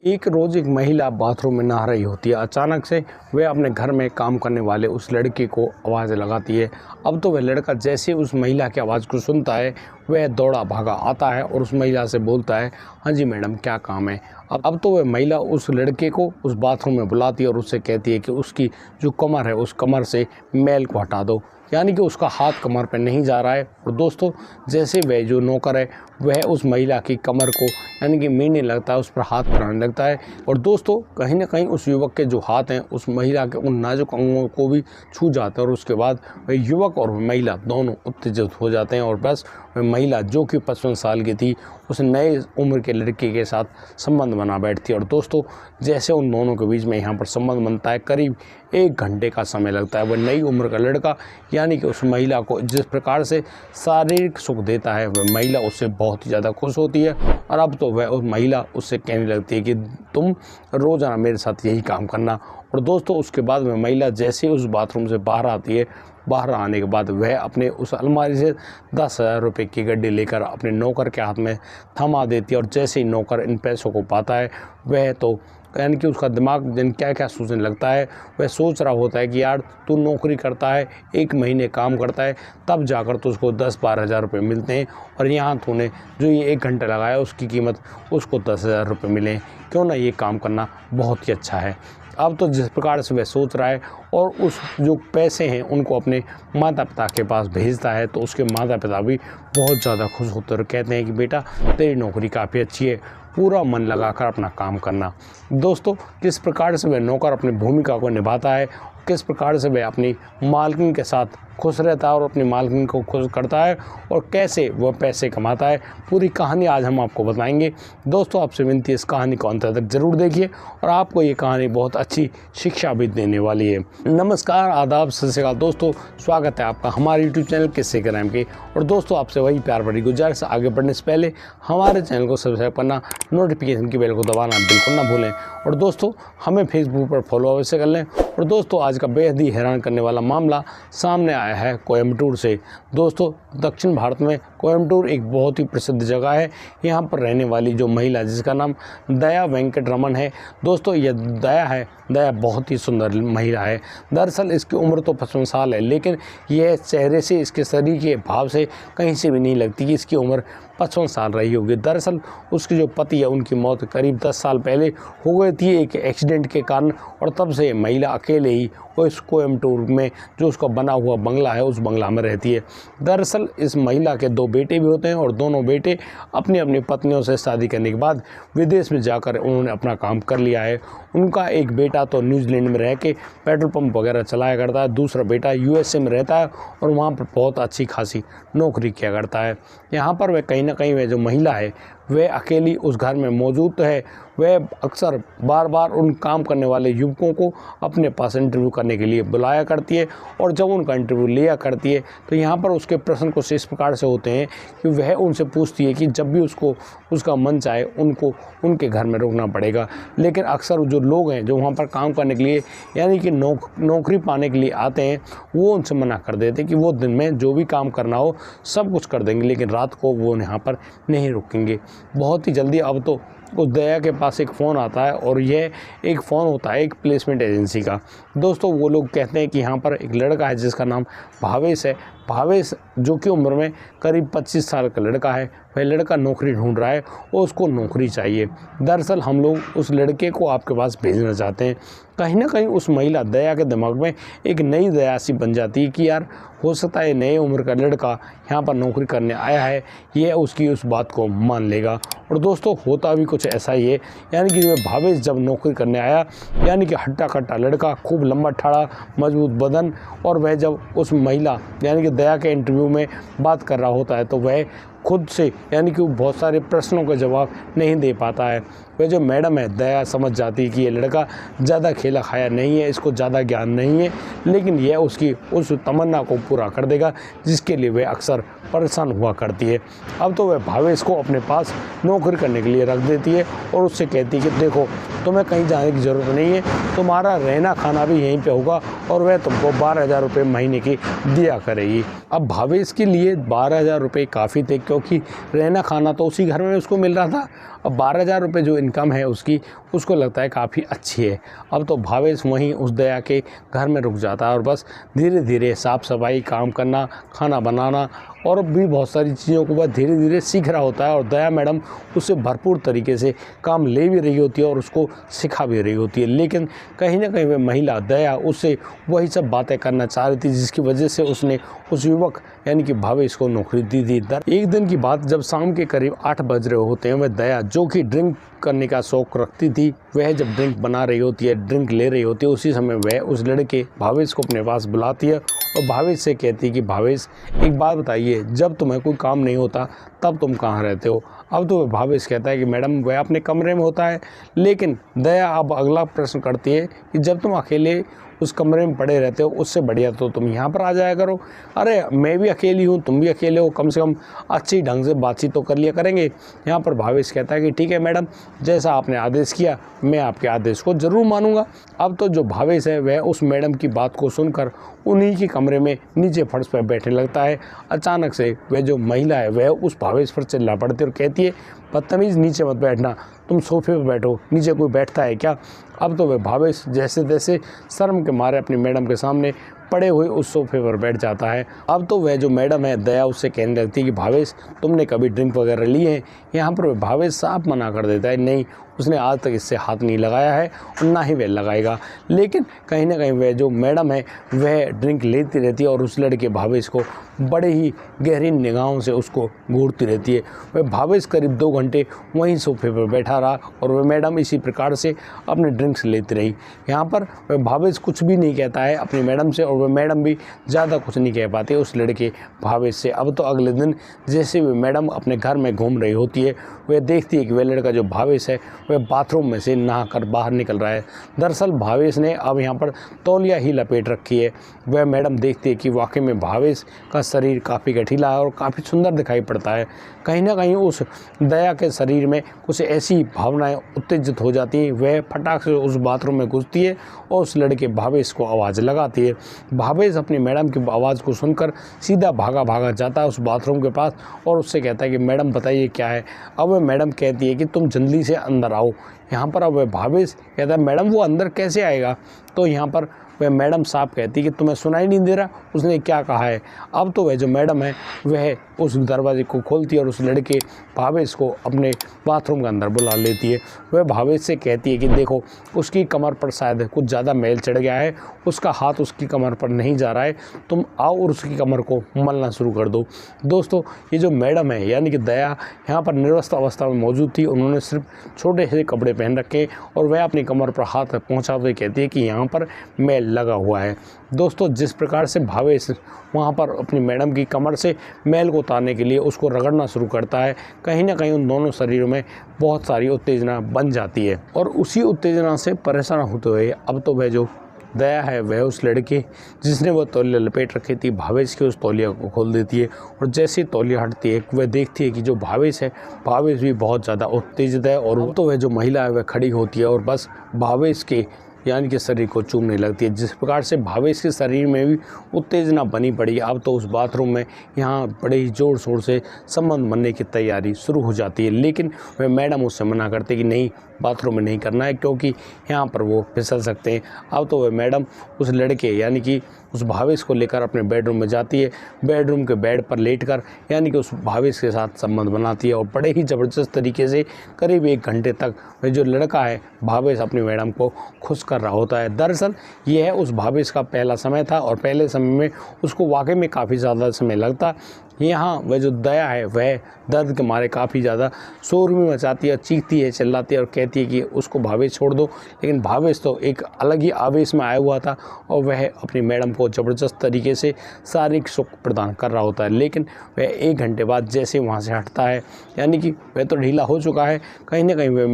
एक रोज़ एक महिला बाथरूम में नहा रही होती है। अचानक से वह अपने घर में काम करने वाले उस लड़के को आवाज़ लगाती है। अब तो वह लड़का जैसे उस महिला की आवाज़ को सुनता है, वह दौड़ा भागा आता है और उस महिला से बोलता है, हाँ जी मैडम, क्या काम है। अब तो वह महिला उस लड़के को उस बाथरूम में बुलाती है और उससे कहती है कि उसकी जो कमर है, उस कमर से मैल को हटा दो, यानी कि उसका हाथ कमर पर नहीं जा रहा है। और दोस्तों, जैसे वह जो नौकर है वह उस महिला की कमर को यानी कि मीने लगता है, उस पर हाथ फिराने लगता है। और दोस्तों, कहीं ना कहीं उस युवक के जो हाथ हैं उस महिला के उन नाजुक अंगों को भी छू जाते हैं। और उसके बाद वह युवक और महिला दोनों उत्तेजित हो जाते हैं और बस वह महिला जो कि 55 साल की थी उस नए उम्र के लड़के के साथ संबंध बना बैठती है। और दोस्तों, जैसे उन दोनों के बीच में यहाँ पर संबंध बनता है, करीब 1 घंटे का समय लगता है। वह नई उम्र का लड़का यानी कि उस महिला को जिस प्रकार से शारीरिक सुख देता है, वह महिला उससे बहुत ही ज़्यादा खुश होती है। और अब तो वह उस महिला उससे कहने लगती है कि तुम रोज़ाना मेरे साथ यही काम करना। और दोस्तों, उसके बाद वह महिला जैसे उस बाथरूम से बाहर आती है, बाहर आने के बाद वह अपने उस अलमारी से 10,000 रुपये की गड्डी लेकर अपने नौकर के हाथ में थमा देती है। और जैसे ही नौकर इन पैसों को पाता है, वह तो यानी कि उसका दिमाग दिन क्या क्या सोचने लगता है। वह सोच रहा होता है कि यार, तू नौकरी करता है, 1 महीने काम करता है, तब जाकर तो उसको 10-12 हज़ार रुपये मिलते हैं, और यहाँ तूने जो ये 1 घंटा लगाया उसकी कीमत उसको 10,000 रुपये मिले। क्यों ना ये काम करना बहुत ही अच्छा है। अब तो जिस प्रकार से वह सोच रहा है और उस जो पैसे हैं उनको अपने माता पिता के पास भेजता है, तो उसके माता पिता भी बहुत ज़्यादा खुश होते और कहते हैं कि बेटा, तेरी नौकरी काफ़ी अच्छी है, पूरा मन लगाकर अपना काम करना। दोस्तों, किस प्रकार से वह नौकर अपनी भूमिका को निभाता है, किस प्रकार से वह अपनी मालकिन के साथ खुश रहता है और अपनी मालकिन को खुश करता है, और कैसे वह पैसे कमाता है, पूरी कहानी आज हम आपको बताएंगे। दोस्तों, आपसे विनती है, इस कहानी को अंत तक जरूर देखिए और आपको ये कहानी बहुत अच्छी शिक्षा भी देने वाली है। नमस्कार, आदाब, सत श्री अकाल दोस्तों, स्वागत है आपका हमारे YouTube चैनल किस्से क्राइम के। और दोस्तों, आपसे वही प्यार भरी गुजारिश, आगे बढ़ने से पहले हमारे चैनल को सब्सक्राइब करना, नोटिफिकेशन की बेल को दबाना बिल्कुल ना भूलें। और दोस्तों, हमें फेसबुक पर फॉलो अवश्य कर लें। और दोस्तों, आज का बेहद ही हैरान करने वाला मामला सामने आया है कोयम्बटूर से। दोस्तों, दक्षिण भारत में कोयम्बटूर एक बहुत ही प्रसिद्ध जगह है। यहाँ पर रहने वाली जो महिला, जिसका नाम दया वेंकट रमन है, दोस्तों यह दया बहुत ही सुंदर महिला है। दरअसल इसकी उम्र तो 55 साल है, लेकिन यह चेहरे से, इसके शरीर के भाव से कहीं से भी नहीं लगती कि इसकी उम्र 55 साल रही होगी। दरअसल उसके जो पति है उनकी मौत करीब 10 साल पहले हो गई थी एक एक्सीडेंट के कारण, और तब से महिला अकेले ही वो इस कोयम्बटूर में जो उसका बना हुआ बंगला है उस बंगला में रहती है। दरअसल इस महिला के 2 बेटे भी होते हैं और दोनों बेटे अपनी अपनी पत्नियों से शादी करने के बाद विदेश में जाकर उन्होंने अपना काम कर लिया है। उनका एक बेटा तो न्यूजीलैंड में रह के पेट्रोल पंप वगैरह चलाया करता है, दूसरा बेटा USA में रहता है और वहाँ पर बहुत अच्छी खासी नौकरी किया करता है। यहाँ पर वह कहीं ना कहीं वह जो महिला है वह अकेली उस घर में मौजूद है। वह अक्सर बार बार उन काम करने वाले युवकों को अपने पास इंटरव्यू करने के लिए बुलाया करती है, और जब उनका इंटरव्यू लिया करती है तो यहाँ पर उसके प्रश्न कुछ इस प्रकार से होते हैं कि वह उनसे पूछती है कि जब भी उसको उसका मन चाहे उनको उनके घर में रुकना पड़ेगा। लेकिन अक्सर जो लोग हैं जो वहाँ पर काम करने के लिए यानी कि नौकरी पाने के लिए आते हैं, वो उनसे मना कर देते हैं कि वो दिन में जो भी काम करना हो सब कुछ कर देंगे, लेकिन रात को वो यहाँ पर नहीं रुकेंगे। बहुत ही जल्दी अब तो उस दया के पास एक फ़ोन आता है, और यह एक फ़ोन होता है एक प्लेसमेंट एजेंसी का। दोस्तों, वो लोग कहते हैं कि यहाँ पर एक लड़का है जिसका नाम भावेश है। भावेश जो कि उम्र में करीब 25 साल का लड़का है, वह लड़का नौकरी ढूंढ रहा है और उसको नौकरी चाहिए। दरअसल हम लोग उस लड़के को आपके पास भेजना चाहते हैं। कहीं ना कहीं उस महिला दया के दिमाग में एक नई दया सी बन जाती है कि यार, हो सकता है नए उम्र का लड़का यहाँ पर नौकरी करने आया है, यह उसकी उस बात को मान लेगा। और दोस्तों, होता भी कुछ ऐसा ही है, यानी कि वह भावेश जब नौकरी करने आया, यानी कि हट्टा कट्टा लड़का, खूब लंबा ठाड़ा, मजबूत बदन, और वह जब उस महिला यानी कि दया के इंटरव्यू में बात कर रहा होता है तो वह खुद से यानी कि बहुत सारे प्रश्नों का जवाब नहीं दे पाता है। वह जो मैडम है दया समझ जाती है कि ये लड़का ज़्यादा खेला खाया नहीं है, इसको ज़्यादा ज्ञान नहीं है, लेकिन यह उसकी उस तमन्ना को पूरा कर देगा जिसके लिए वह अक्सर परेशान हुआ करती है। अब तो वह भावेश को अपने पास नौकरी करने के लिए रख देती है और उससे कहती है कि देखो, तुम्हें कहीं जाने की ज़रूरत नहीं है, तुम्हारा रहना खाना भी यहीं पे होगा, और वह तुमको 12,000 रुपये महीने की दिया करेगी। अब भावेश के लिए 12,000 रुपये काफ़ी थे, क्योंकि रहना खाना तो उसी घर में उसको मिल रहा था। अब 12,000 रुपये जो इनकम है उसकी, उसको लगता है काफ़ी अच्छी है। अब तो भावेश वहीं उस दया के घर में रुक जाता है और बस धीरे धीरे साफ़ सफाई, काम करना, खाना बनाना और भी बहुत सारी चीज़ों को वह धीरे धीरे सीख रहा होता है। और दया मैडम उससे भरपूर तरीके से काम ले भी रही होती है और उसको सिखा भी रही होती है। लेकिन कहीं ना कहीं वह महिला दया उससे वही सब बातें करना चाह रही थी जिसकी वजह से उसने उस युवक यानी कि भावेश को नौकरी दी थी। एक दिन की बात, जब शाम के करीब 8 बज रहे होते हैं, वह दया जो कि ड्रिंक करने का शौक रखती थी, वह जब ड्रिंक बना रही होती है, ड्रिंक ले रही होती है, उसी समय वह उस लड़के भावेश को अपने पास बुलाती है और भावेश से कहती है कि भावेश एक बात बताइए, जब तुम्हें कोई काम नहीं होता तब तुम कहाँ रहते हो? अब तो भावेश कहता है कि मैडम वह अपने कमरे में होता है। लेकिन दया अब अगला प्रश्न करती है कि जब तुम अकेले उस कमरे में पड़े रहते हो, उससे बढ़िया तो तुम यहाँ पर आ जाया करो। अरे मैं भी अकेली हूँ, तुम भी अकेले हो, कम से कम अच्छी ढंग से बातचीत तो कर लिया करेंगे। यहाँ पर भावेश कहता है कि ठीक है मैडम, जैसा आपने आदेश किया मैं आपके आदेश को ज़रूर मानूंगा। अब तो जो भावेश है वह उस मैडम की बात को सुनकर उन्हीं के कमरे में नीचे फर्श पर बैठने लगता है। अचानक से वह जो महिला है वह उस भावेश पर चिल्ला पड़ती है और कहती है, बदतमीज़, नीचे मत बैठना, तुम सोफे पर बैठो, नीचे कोई बैठता है क्या? अब तो वह भावेश जैसे तैसे शर्म के मारे अपनी मैडम के सामने पड़े हुए उस सोफे पर बैठ जाता है। अब तो वह जो मैडम है दया उससे कहने लगती है कि भावेश तुमने कभी ड्रिंक वगैरह ली है? यहाँ पर वह भावेश साफ मना कर देता है, नहीं, उसने आज तक इससे हाथ नहीं लगाया है और ना ही वह लगाएगा। लेकिन कहीं ना कहीं वह जो मैडम है वह ड्रिंक लेती रहती है और उस लड़के भावेश को बड़े ही गहरी निगाहों से उसको घूरती रहती है। वह भावेश करीब 2 घंटे वहीं सोफे पर बैठा रहा और वह मैडम इसी प्रकार से अपने ड्रिंक्स लेती रही। यहाँ पर वह भावेश कुछ भी नहीं कहता है अपनी मैडम से और वह मैडम भी ज़्यादा कुछ नहीं कह पाते उस लड़के भावेश से। अब तो अगले दिन जैसे वह मैडम अपने घर में घूम रही होती है, वह देखती है कि वह लड़का जो भावेश है वह बाथरूम में से नहाकर बाहर निकल रहा है। दरअसल भावेश ने अब यहाँ पर तौलिया ही लपेट रखी है। वह मैडम देखती है कि वाकई में भावेश का शरीर काफ़ी गठीला है और काफ़ी सुंदर दिखाई पड़ता है। कहीं ना कहीं उस दया के शरीर में कुछ ऐसी भावनाएं उत्तेजित हो जाती हैं। वह फटाक से उस बाथरूम में घुसती है और उस लड़के भावेश को आवाज़ लगाती है। भावेश अपनी मैडम की आवाज़ को सुनकर सीधा भागा भागा जाता है उस बाथरूम के पास और उससे कहता है कि मैडम बताइए क्या है। अब वह मैडम कहती है कि तुम जल्दी से अंदर आओ। यहाँ पर अब वह भावेश कहता है मैडम वो अंदर कैसे आएगा? तो यहाँ पर वह मैडम साहब कहती है कि तुम्हें सुनाई नहीं दे रहा उसने क्या कहा है? अब तो वह जो मैडम है वह उस दरवाजे को खोलती है और उस लड़के भावेश को अपने बाथरूम के अंदर बुला लेती है। वह भावेश से कहती है कि देखो उसकी कमर पर शायद कुछ ज़्यादा मैल चढ़ गया है, उसका हाथ उसकी कमर पर नहीं जा रहा है, तुम आओ और उसकी कमर को मलना शुरू कर दो। दोस्तों ये जो मैडम है यानी कि दया यहाँ पर निर्वस्त्र अवस्था में मौजूद थी। उन्होंने सिर्फ छोटे से कपड़े पहन रखे और वह अपनी कमर पर हाथ पहुँचाते कहती है कि यहाँ पर मैल लगा हुआ है। दोस्तों जिस प्रकार से भावेश वहाँ पर अपनी मैडम की कमर से मैल को उतारने के लिए उसको रगड़ना शुरू करता है, कहीं ना कहीं उन दोनों शरीरों में बहुत सारी उत्तेजना बन जाती है। और उसी उत्तेजना से परेशान होते हुए अब तो वह जो दया है वह उस लड़के जिसने वो तौलिया लपेट रखी थी भावेश के उस तौलिया को खोल देती है और जैसे ही तौलिया हटती है वह देखती है कि जो भावेश है भावेश भी बहुत ज़्यादा उत्तेजित है। और तो वह जो महिला है वह खड़ी होती है और बस भावेश के यानी कि शरीर को चूमने लगती है। जिस प्रकार से भावेश के शरीर में भी उत्तेजना बनी पड़ी, अब तो उस बाथरूम में यहाँ बड़े ही ज़ोर शोर से संबंध बनने की तैयारी शुरू हो जाती है। लेकिन वह मैडम उससे मना करते कि नहीं, बाथरूम में नहीं करना है क्योंकि यहाँ पर वो फिसल सकते हैं। अब तो वह मैडम उस लड़के यानी कि उस भावेश को लेकर अपने बेडरूम में जाती है। बेडरूम के बेड पर लेटकर यानी कि उस भावेश के साथ संबंध बनाती है और बड़े ही ज़बरदस्त तरीके से करीब 1 घंटे तक वह जो लड़का है भावेश अपनी मैडम को खुश कर रहा होता है। दरअसल ये है उस भावेश का पहला समय था और पहले समय में उसको वाकई में काफ़ी ज़्यादा समय लगता। यहाँ वह जो दया है वह दर्द के मारे काफ़ी ज़्यादा शोर भी मचाती है, चीखती है, चिल्लाती है और कहती है कि उसको भावेश छोड़ दो। लेकिन भावेश तो एक अलग ही आवेश में आया हुआ था और वह अपनी मैडम को ज़बरदस्त तरीके से शारीरिक सुख प्रदान कर रहा होता है। लेकिन वह 1 घंटे बाद जैसे वहाँ से हटता है यानी कि वह तो ढीला हो चुका है, कहीं ना कहीं वह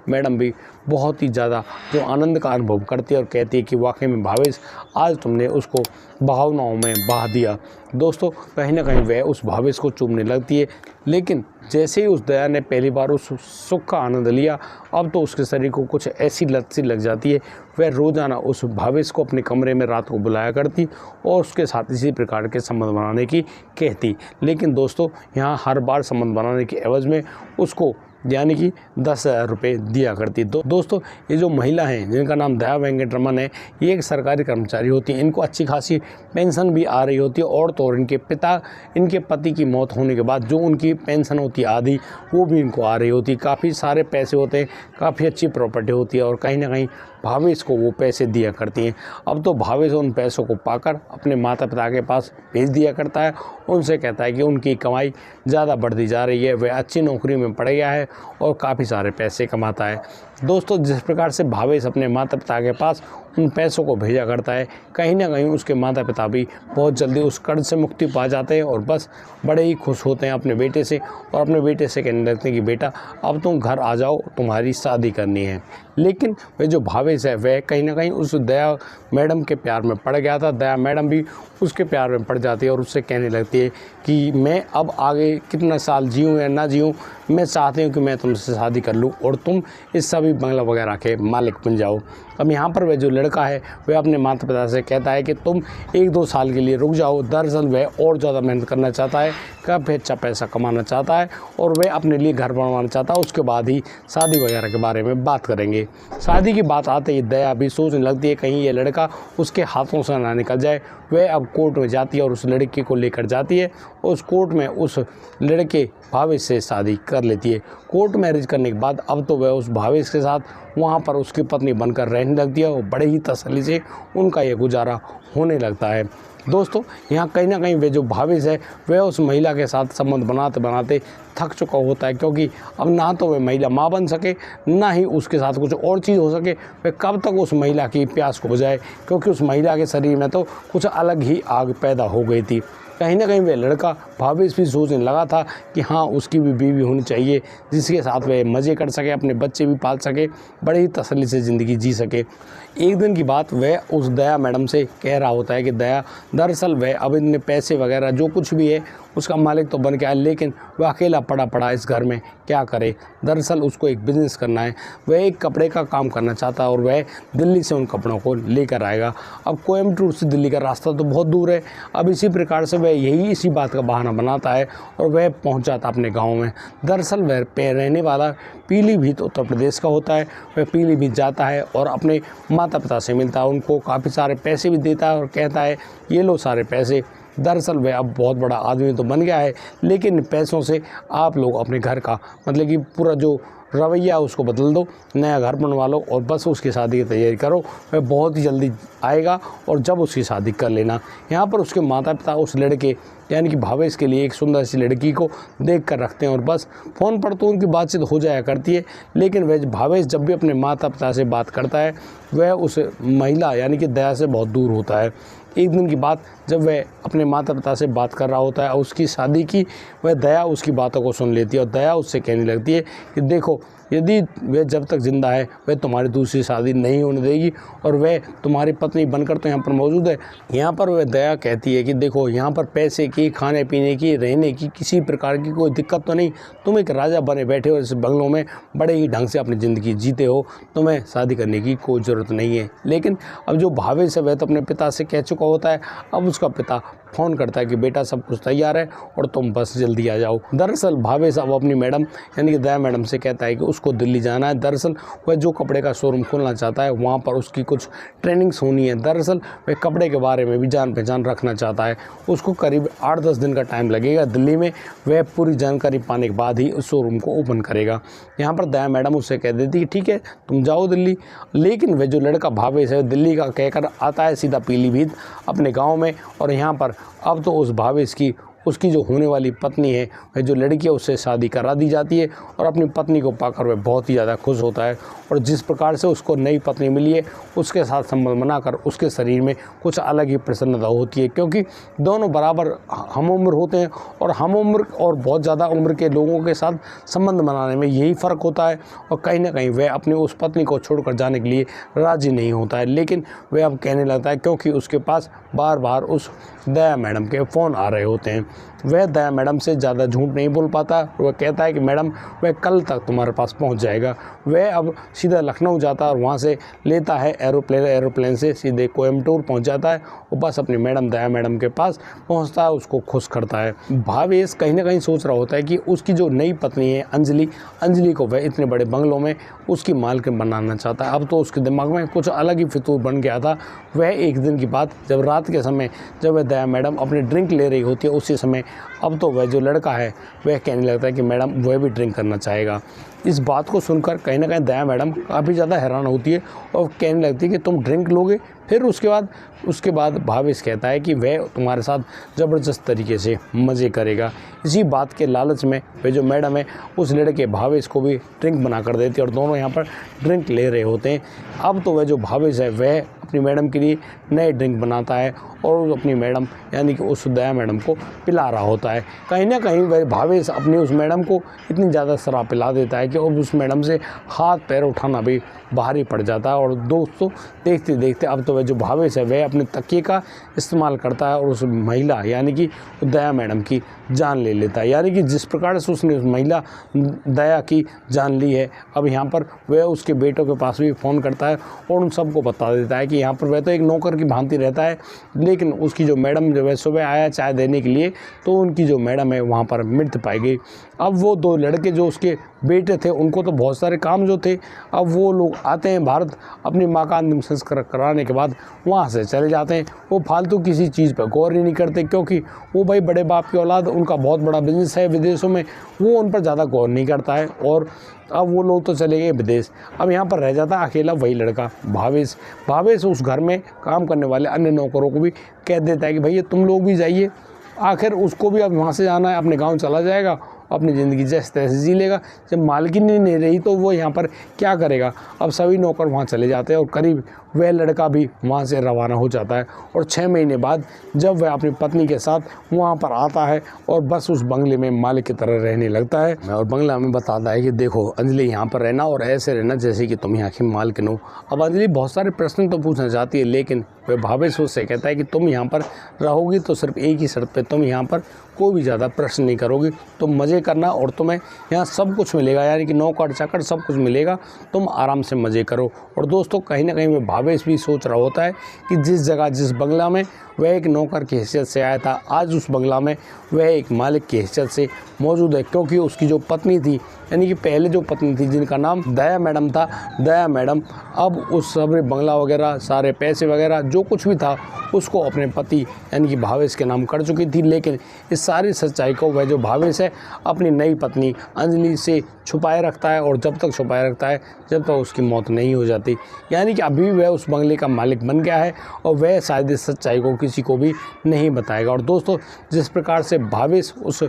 मैडम भी बहुत ही ज़्यादा जो आनंद का अनुभव करती है और कहती है कि वाकई में भावेश आज तुमने उसको भावनाओं में बहा दिया। दोस्तों कहीं ना कहीं वह उस भावेश को चूमने लगती है, लेकिन जैसे ही उस दया ने पहली बार उस सुख का आनंद लिया, अब तो उसके शरीर को कुछ ऐसी लत सी लग जाती है। वह रोज़ाना उस भावेश को अपने कमरे में रात को बुलाया करती और उसके साथ इसी प्रकार के संबंध बनाने की कहती। लेकिन दोस्तों यहाँ हर बार संबंध बनाने के एवज़ में उसको यानी कि 10,000 रुपये दिया करती। दोस्तों ये जो महिला हैं जिनका नाम दया वेंकट रमन है, ये एक सरकारी कर्मचारी होती है। इनको अच्छी खासी पेंशन भी आ रही होती है, और तो और इनके पति की मौत होने के बाद जो उनकी पेंशन होती है आधी, वो भी इनको आ रही होती है। काफ़ी सारे पैसे होते हैं, काफ़ी अच्छी प्रॉपर्टी होती है, और कहीं ना कहीं भावेश को वो पैसे दिया करती हैं। अब तो भावेश उन पैसों को पाकर अपने माता पिता के पास भेज दिया करता है। उनसे कहता है कि उनकी कमाई ज़्यादा बढ़ती जा रही है, वह अच्छी नौकरी में पड़ गया है और काफ़ी सारे पैसे कमाता है। दोस्तों जिस प्रकार से भावेश अपने माता पिता के पास उन पैसों को भेजा करता है, कहीं ना कहीं उसके माता पिता भी बहुत जल्दी उस कर्ज से मुक्ति पा जाते हैं और बस बड़े ही खुश होते हैं अपने बेटे से, और अपने बेटे से कहने लगते हैं कि बेटा अब तुम घर आ जाओ, तुम्हारी शादी करनी है। लेकिन वह जो भावेश है वह कहीं ना कहीं उस दया मैडम के प्यार में पड़ गया था। दया मैडम भी उसके प्यार में पड़ जाती है और उससे कहने लगती है कि मैं अब आगे कितना साल जीऊँ या ना जीऊँ, मैं चाहती हूँ कि मैं तुमसे शादी कर लूँ और तुम इस सभी बंगला वगैरह के मालिक बन जाओ। अब यहाँ पर वह जो लड़का है वह अपने माता पिता से कहता है कि तुम 1-2 साल के लिए रुक जाओ। दरअसल वह और ज़्यादा मेहनत करना चाहता है, काफ़ी अच्छा पैसा कमाना चाहता है, और वह अपने लिए घर बनवाना चाहता है। उसके बाद ही शादी वगैरह के बारे में बात करेंगे। शादी की बात आते ही दया भी सोचने लगती है कहीं ये लड़का उसके हाथों से ना निकल जाए। वह अब कोर्ट में जाती है और उस लड़के को लेकर जाती है। उस कोर्ट में उस लड़के भावेश से शादी कर लेती है। कोर्ट मैरिज करने के बाद अब तो वह उस भावेश के साथ वहाँ पर उसकी पत्नी बनकर रहने लगती है और बड़े ही तसल्ली से उनका ये गुजारा होने लगता है। दोस्तों यहाँ कहीं ना कहीं वह जो भावेश है वह उस महिला के साथ संबंध बनाते बनाते थक चुका होता है, क्योंकि अब ना तो वह महिला माँ बन सके, ना ही उसके साथ कुछ और चीज़ हो सके। वह कब तक उस महिला की प्यास को बुझाए, क्योंकि उस महिला के शरीर में तो कुछ अलग ही आग पैदा हो गई थी। कहीं ना कहीं वह लड़का भावेश भी सोचने लगा था कि हाँ उसकी भी बीवी होनी चाहिए जिसके साथ वह मज़े कर सके, अपने बच्चे भी पाल सके, बड़े ही तसल्ली से ज़िंदगी जी सके। एक दिन की बात वह उस दया मैडम से कह रहा होता है कि दया दरअसल वह अब इतने पैसे वगैरह जो कुछ भी है उसका मालिक तो बन गया है, लेकिन वह अकेला पड़ा इस घर में क्या करे। दरअसल उसको एक बिज़नेस करना है, वह एक कपड़े का काम करना चाहता है और वह दिल्ली से उन कपड़ों को लेकर आएगा। अब कोयम्बटूर से दिल्ली का रास्ता तो बहुत दूर है। अब इसी प्रकार से वह इसी बात का बहाना बनाता है और वह पहुंच जाता अपने गाँव में। दरअसल वह रहने वाला पीलीभीत उत्तर प्रदेश का होता है। वह पीलीभीत जाता है और अपने माता पिता से मिलता है, उनको काफ़ी सारे पैसे भी देता है और कहता है ये लो सारे पैसे। दरअसल वह अब बहुत बड़ा आदमी तो बन गया है, लेकिन पैसों से आप लोग अपने घर का मतलब कि पूरा जो रवैया उसको बदल दो, नया घर बनवा लो और बस उसकी शादी की तैयारी करो। वह बहुत ही जल्दी आएगा और जब उसकी शादी कर लेना। यहाँ पर उसके माता पिता उस लड़के यानी कि भावेश के लिए एक सुंदर सी लड़की को देख कर रखते हैं और बस फ़ोन पर तो उनकी बातचीत हो जाया करती है। लेकिन वह भावेश जब भी अपने माता पिता से बात करता है वह उस महिला यानी कि दया से बहुत दूर होता है। एक दिन की बात जब वह अपने माता पिता से बात कर रहा होता है और उसकी शादी की, वह दया उसकी बातों को सुन लेती है और दया उससे कहने लगती है कि देखो यदि वह जब तक ज़िंदा है वह तुम्हारी दूसरी शादी नहीं होने देगी और वह तुम्हारी पत्नी बनकर तो यहाँ पर मौजूद है। यहाँ पर वह दया कहती है कि देखो यहाँ पर पैसे की, खाने पीने की, रहने की किसी प्रकार की कोई दिक्कत तो नहीं। तुम एक राजा बने बैठे हो इस बंगलों में, बड़े ही ढंग से अपनी ज़िंदगी जीते हो, तुम्हें शादी करने की कोई ज़रूरत नहीं है। लेकिन अब जो भावेश है वह तो अपने पिता से कह चुका होता है। अब उसका पिता फ़ोन करता है कि बेटा सब कुछ तैयार है और तुम बस जल्दी आ जाओ। दरअसल भावेश अब अपनी मैडम यानी कि दया मैडम से कहता है कि उसको दिल्ली जाना है। दरअसल वह जो कपड़े का शोरूम खोलना चाहता है वहाँ पर उसकी कुछ ट्रेनिंग्स होनी है। दरअसल वह कपड़े के बारे में भी जान पहचान रखना चाहता है। उसको करीब 8-10 दिन का टाइम लगेगा दिल्ली में। वह पूरी जानकारी पाने के बाद ही उस शोरूम को ओपन करेगा। यहाँ पर दया मैडम उससे कह देती है ठीक है तुम जाओ दिल्ली। लेकिन वह जो लड़का भावेश है दिल्ली का कहकर आता है सीधा पीलीभीत अपने गाँव में, और यहाँ पर अब तो उस भावेश की उसकी जो होने वाली पत्नी है, वह जो लड़की है, उससे शादी करा दी जाती है और अपनी पत्नी को पाकर वह बहुत ही ज़्यादा खुश होता है। और जिस प्रकार से उसको नई पत्नी मिली है, उसके साथ संबंध बनाकर उसके शरीर में कुछ अलग ही प्रसन्नता होती है, क्योंकि दोनों बराबर हम उम्र होते हैं और हम उम्र और बहुत ज़्यादा उम्र के लोगों के साथ संबंध बनाने में यही फ़र्क होता है। और कहीं ना कहीं वह अपनी उस पत्नी को छोड़कर जाने के लिए राज़ी नहीं होता है, लेकिन वह अब कहने लगता है, क्योंकि उसके पास बार बार उस दया मैडम के फ़ोन आ रहे होते हैं। वह दया मैडम से ज़्यादा झूठ नहीं बोल पाता। वह कहता है कि मैडम, वह कल तक तुम्हारे पास पहुंच जाएगा। वह अब सीधा लखनऊ जाता है और वहां से लेता है एरोप्लेन से सीधे कोयम्बटूर पहुंच जाता है और बस अपनी मैडम दया मैडम के पास पहुंचता है, उसको खुश करता है। भावेश कहीं ना कहीं सोच रहा होता है कि उसकी जो नई पत्नी है अंजलि को वह इतने बड़े बंगलों में उसकी मालकिन बनाना चाहता है। अब तो उसके दिमाग में कुछ अलग ही फितूर बन गया था। वह एक दिन की बात, जब रात के समय जब वह दया मैडम अपनी ड्रिंक ले रही होती है, उसी समय अब तो वह जो लड़का है वह कहने लगता है कि मैडम, वह भी ड्रिंक करना चाहेगा। इस बात को सुनकर कहीं ना कहीं दया मैडम काफ़ी ज़्यादा हैरान होती है और कहने लगती है कि तुम ड्रिंक लोगे। फिर उसके बाद भावेश कहता है कि वह तुम्हारे साथ ज़बरदस्त तरीके से मज़े करेगा। इसी बात के लालच में वह जो मैडम है, उस लड़के भावेश को भी ड्रिंक बना कर देती है और दोनों यहाँ पर ड्रिंक ले रहे होते हैं। अब तो वह जो भावेश है, वह अपनी मैडम के लिए नए ड्रिंक बनाता है और अपनी मैडम यानी कि उस दया मैडम को पिला रहा होता है। कहीं ना कहीं वह भावेश अपनी उस मैडम को इतनी ज़्यादा शराब पिला देता है कि अब उस मैडम से हाथ पैर उठाना भी भारी पड़ जाता है। और दोस्तों, देखते देखते अब तो वह जो भावेश है, वह अपने तकिए का इस्तेमाल करता है और उस महिला यानी कि दया मैडम की जान ले लेता है। यानी कि जिस प्रकार से उसने उस महिला दया की जान ली है, अब यहाँ पर वह उसके बेटों के पास भी फ़ोन करता है और उन सबको बता देता है कि यहाँ पर वह तो एक नौकर की भांति रहता है, लेकिन उसकी जो मैडम जब वह सुबह आया चाय देने के लिए, तो उनकी जो मैडम है वहाँ पर मृत पाई गई। अब वो दो लड़के जो उसके बेटे थे, उनको तो बहुत सारे काम जो थे, अब वो लोग आते हैं भारत, अपनी माँ का अंतिम संस्कार कराने के बाद वहाँ से चले जाते हैं। वो फालतू किसी चीज़ पर गौर ही नहीं करते, क्योंकि वो भाई बड़े बाप की औलाद, उनका बहुत बड़ा बिजनेस है विदेशों में, वो उन पर ज़्यादा गौर नहीं करता है। और अब वो लोग तो चले गए विदेश। अब यहाँ पर रह जाता है अकेला वही लड़का भावेश उस घर में काम करने वाले अन्य नौकरों को भी कह देता है कि भैया तुम लोग भी जाइए। आखिर उसको भी अब वहाँ से जाना है, अपने गाँव चला जाएगा, अपनी ज़िंदगी जैसे तैसे जी लेगा। जब मालकिन ही नहीं रही तो वो यहाँ पर क्या करेगा। अब सभी नौकर वहाँ चले जाते हैं और करीब वह लड़का भी वहाँ से रवाना हो जाता है। और 6 महीने बाद जब वह अपनी पत्नी के साथ वहाँ पर आता है और बस उस बंगले में मालिक की तरह रहने लगता है और बंगला में बताता है कि देखो अंजलि, यहाँ पर रहना और ऐसे रहना जैसे कि तुम यहाँ की मालकिन हो। अब अंजलि बहुत सारे प्रश्न तो पूछना चाहती है, लेकिन वह भावेश से कहता है कि तुम यहाँ पर रहोगी तो सिर्फ एक ही शर्त पे, तुम यहाँ पर कोई भी ज़्यादा प्रश्न नहीं करोगी, तुम मज़े करना और तुम्हें यहाँ सब कुछ मिलेगा, यानी कि नौकर चाकर सब कुछ मिलेगा, तुम आराम से मज़े करो। और दोस्तों, कहीं ना कहीं वह भावेश भी सोच रहा होता है कि जिस जगह जिस बंगला में वह एक नौकर की हैसियत से आया था, आज उस बंगला में वह एक मालिक की हैसियत से मौजूद है। क्योंकि उसकी जो पत्नी थी, यानी कि पहले जो पत्नी थी जिनका नाम दया मैडम था, दया मैडम अब उस सारे बंगला वगैरह, सारे पैसे वगैरह जो कुछ भी था, उसको अपने पति यानी कि भावेश के नाम कर चुकी थी। लेकिन इस सारी सच्चाई को वह जो भावेश है अपनी नई पत्नी अंजलि से छुपाए रखता है, और जब तक छुपाए रखता है जब तक उसकी मौत नहीं हो जाती। यानी कि अभी वह उस बंगले का मालिक बन गया है और वह शायद इस सच्चाई को किसी को भी नहीं बताएगा। और दोस्तों, जिस प्रकार से भावेश उस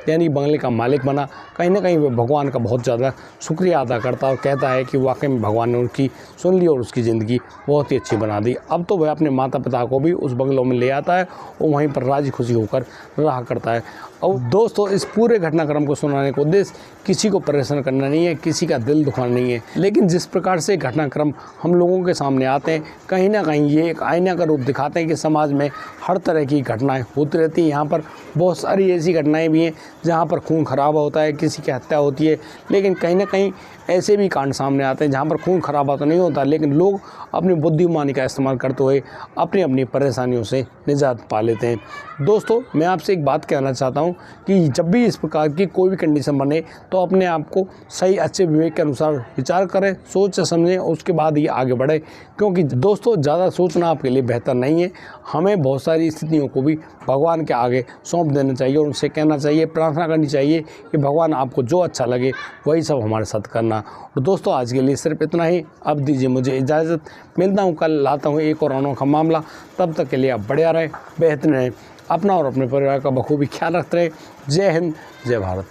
यानी बंगले का मालिक बना, कहीं ना कहीं वह भगवान का बहुत ज़्यादा शुक्रिया अदा करता है और कहता है कि वाकई में भगवान ने उसकी सुन ली और उसकी ज़िंदगी बहुत ही अच्छी बना दी। अब तो वह अपने माता पिता को भी उस बंगलों में ले आता है और वहीं पर राजी खुशी होकर रहा करता है। और दोस्तों, इस पूरे घटनाक्रम को सुनाने का उद्देश्य किसी को परेशान करना नहीं है, किसी का दिल दुखाना नहीं है, लेकिन जिस प्रकार से घटनाक्रम हम लोगों के सामने आते हैं, कहीं ना कहीं ये एक आईना का रूप दिखाते हैं कि समाज में हर तरह की घटनाएं होती रहती हैं। यहाँ पर बहुत सारी ऐसी घटनाएं भी हैं जहाँ पर खून खराबा होता है, किसी की हत्या होती है, लेकिन कहीं ना कहीं ऐसे भी कांड सामने आते हैं जहाँ पर खून खराबा तो नहीं होता, लेकिन लोग अपनी बुद्धिमानी का इस्तेमाल करते हुए अपनी अपनी परेशानियों से निजात पा लेते हैं। दोस्तों, मैं आपसे एक बात कहना चाहता हूँ कि जब भी इस प्रकार की कोई भी कंडीशन बने तो अपने आप को सही अच्छे विवेक के अनुसार विचार करें, सोच समझें, उसके बाद ही आगे बढ़े। क्योंकि दोस्तों, ज़्यादा सोचना आपके लिए बेहतर नहीं है। हमें बहुत सारी स्थितियों को भी भगवान के आगे सौंप देना चाहिए और उनसे कहना चाहिए, प्रार्थना करनी चाहिए कि भगवान आपको जो अच्छा लगे वही सब हमारे साथ करना। और दोस्तों, आज के लिए सिर्फ इतना ही। अब दीजिए मुझे इजाज़त, मिलता हूँ कल, लाता हूँ एक और अनोखा मामला। तब तक के लिए आप बढ़िया रहें, बेहतर रहें। अपना और अपने परिवार का बखूबी ख्याल रखते रहे। जय हिंद, जय भारत।